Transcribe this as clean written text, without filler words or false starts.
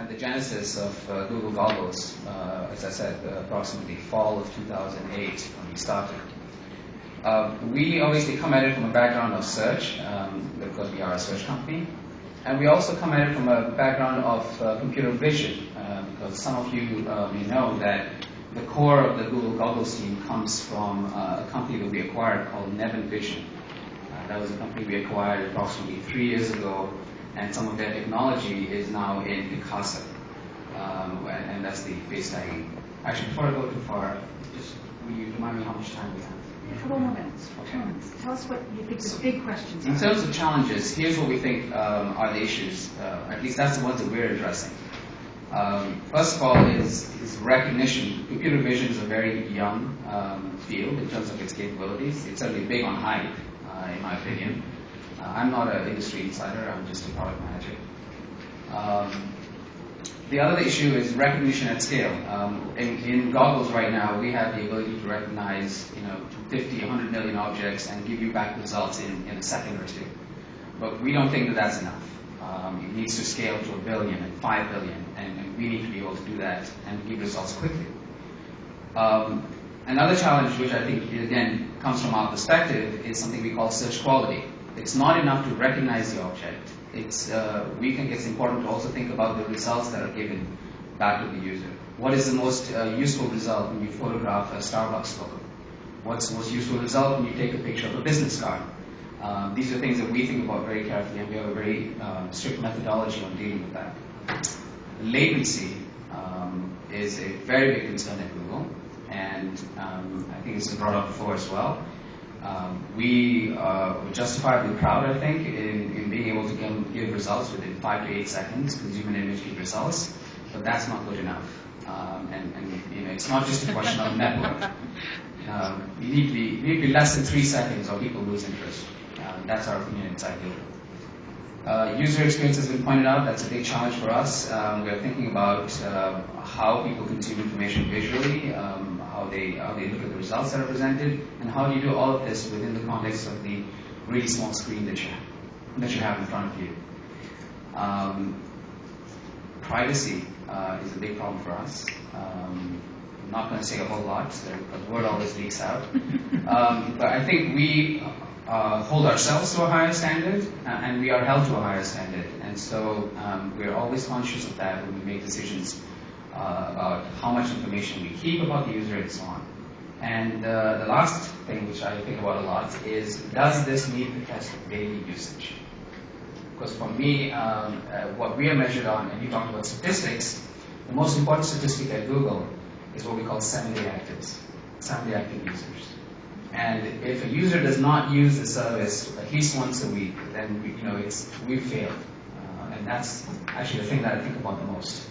at the genesis of Google Goggles, as I said, approximately fall of 2008 when we started. We obviously come at it from a background of search, because we are a search company. And we also come at it from a background of computer vision, because some of you may know that the core of the Google Goggles team comes from a company that we acquired called Nevin Vision. That was a company we acquired approximately 3 years ago, and some of their technology is now in Picasa, and that's the face tagging. Actually, before I go too far, just will you remind me how much time we have? A couple more minutes. Okay. Tell us what you think the big questions are. In terms of challenges, here's what we think are the issues. At least that's the ones that we're addressing. First of all is recognition. Computer vision is a very young field in terms of its capabilities. It's certainly big on hype, in my opinion. I'm not an industry insider, I'm just a product manager. The other issue is recognition at scale. In goggles right now, we have the ability to recognize 50, 100 million objects and give you back results in a second or two. But we don't think that that's enough. It needs to scale to 1 billion and 5 billion, and we need to be able to do that and give results quickly. Another challenge, which I think, again, comes from our perspective, is something we call search quality. It's not enough to recognize the object. We think it's important to also think about the results that are given back to the user. What is the most useful result when you photograph a Starbucks logo? What's the most useful result when you take a picture of a business card? These are things that we think about very carefully, and we have a very strict methodology on dealing with that. Latency is a very big concern at Google, and I think it's been brought up before as well. We are justifiably proud, I think, in being able to give results within 5 to 8 seconds, consumer image feed results, but that's not good enough. And it's not just a question of network. You need to be less than 3 seconds or people lose interest. That's our opinion inside Google. User experience has been pointed out. That's a big challenge for us. We're thinking about how people consume information visually, how they look at the results that are presented, and how do you do all of this within the context of the really small screen that you have in front of you. Privacy is a big problem for us. I'm not going to say a whole lot, because the word always leaks out. But I think we hold ourselves to a higher standard, and we are held to a higher standard. And so we're always conscious of that when we make decisions about how much information we keep about the user and so on. And the last thing, which I think about a lot, is does this meet the test of daily usage? Because for me, what we are measured on, and you talked about statistics, the most important statistic at Google is what we call 7-day actives, 7-day active users. And if a user does not use the service at least once a week, then we've failed. And that's actually the thing that I think about the most.